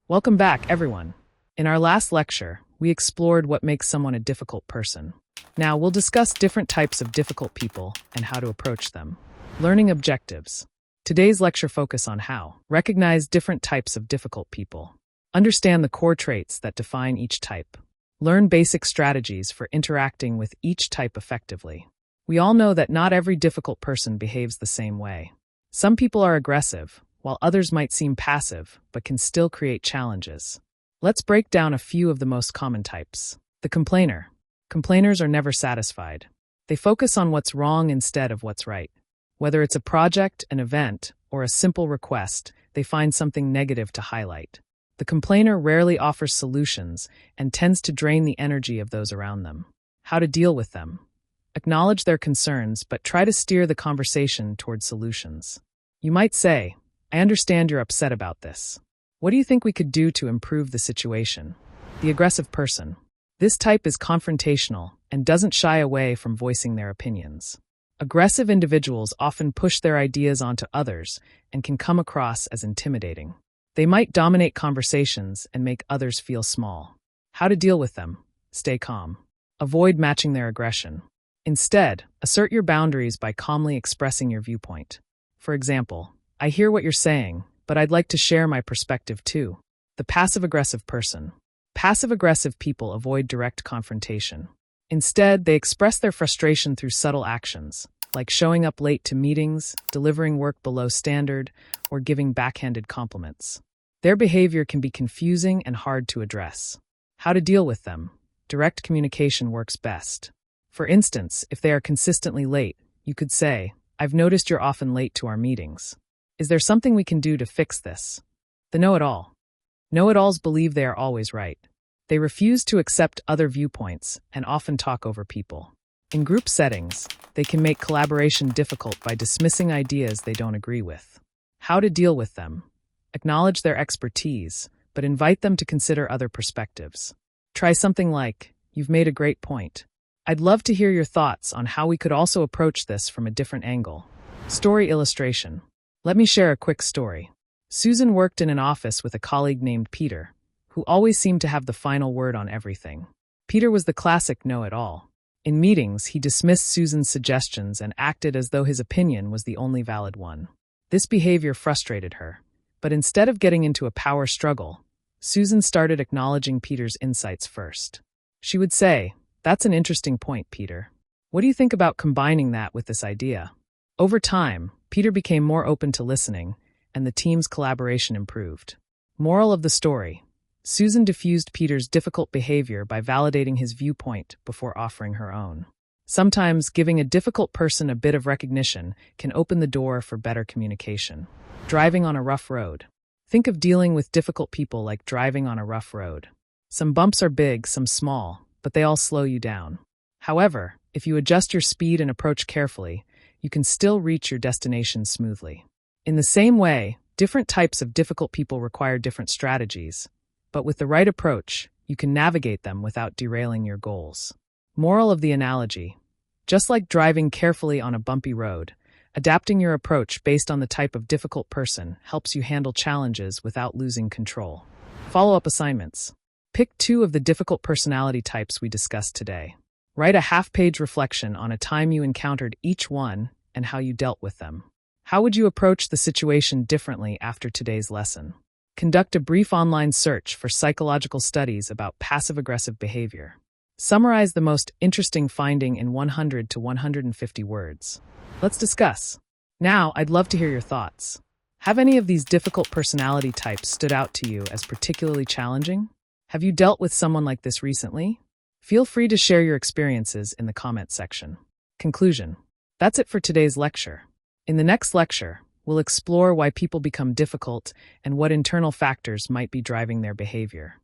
Welcome back, everyone. In our last lecture, we explored what makes someone a difficult person. Now, we'll discuss different types of difficult people and how to approach them. Learning objectives. Today's lecture focuses on how recognize different types of difficult people. Understand the core traits that define each type. Learn basic strategies for interacting with each type effectively. We all know that not every difficult person behaves the same way. Some people are aggressive, while others might seem passive but can still create challenges. Let's break down a few of the most common types. The complainer. Complainers are never satisfied. They focus on what's wrong instead of what's right. Whether it's a project, an event, or a simple request, they find something negative to highlight. The complainer rarely offers solutions and tends to drain the energy of those around them. How to deal with them. Acknowledge their concerns, but try to steer the conversation towards solutions. You might say, "I understand you're upset about this. What do you think we could do to improve the situation?" The aggressive person. This type is confrontational and doesn't shy away from voicing their opinions. Aggressive individuals often push their ideas onto others and can come across as intimidating. They might dominate conversations and make others feel small. How to deal with them. Stay calm. Avoid matching their aggression. Instead, assert your boundaries by calmly expressing your viewpoint. For example, "I hear what you're saying, but I'd like to share my perspective too." The passive-aggressive person. Passive-aggressive people avoid direct confrontation. Instead, they express their frustration through subtle actions, like showing up late to meetings, delivering work below standard, or giving backhanded compliments. Their behavior can be confusing and hard to address. How to deal with them. Direct communication works best. For instance, if they are consistently late, you could say, "I've noticed you're often late to our meetings. Is there something we can do to fix this?" The know-it-all. Know-it-alls believe they are always right. They refuse to accept other viewpoints and often talk over people. In group settings, they can make collaboration difficult by dismissing ideas they don't agree with. How to deal with them. Acknowledge their expertise, but invite them to consider other perspectives. Try something like, "You've made a great point. I'd love to hear your thoughts on how we could also approach this from a different angle." Story illustration. Let me share a quick story. Susan worked in an office with a colleague named Peter, who always seemed to have the final word on everything. Peter was the classic know-it-all. In meetings, he dismissed Susan's suggestions and acted as though his opinion was the only valid one. This behavior frustrated her, but instead of getting into a power struggle, Susan started acknowledging Peter's insights first. She would say, "That's an interesting point, Peter. What do you think about combining that with this idea?" Over time, Peter became more open to listening, and the team's collaboration improved. Moral of the story. Susan diffused Peter's difficult behavior by validating his viewpoint before offering her own. Sometimes giving a difficult person a bit of recognition can open the door for better communication. Driving on a rough road. Think of dealing with difficult people like driving on a rough road. Some bumps are big, some small, but they all slow you down. However, if you adjust your speed and approach carefully, you can still reach your destination smoothly. In the same way, different types of difficult people require different strategies, but with the right approach, you can navigate them without derailing your goals. Moral of the analogy. Just like driving carefully on a bumpy road, adapting your approach based on the type of difficult person helps you handle challenges without losing control. Follow-up assignments. Pick 2 of the difficult personality types we discussed today. Write a half-page reflection on a time you encountered each one and how you dealt with them. How would you approach the situation differently after today's lesson? Conduct a brief online search for psychological studies about passive-aggressive behavior. Summarize the most interesting finding in 100 to 150 words. Let's discuss. Now, I'd love to hear your thoughts. Have any of these difficult personality types stood out to you as particularly challenging? Have you dealt with someone like this recently? Feel free to share your experiences in the comment section. Conclusion. That's it for today's lecture. In the next lecture, we'll explore why people become difficult and what internal factors might be driving their behavior.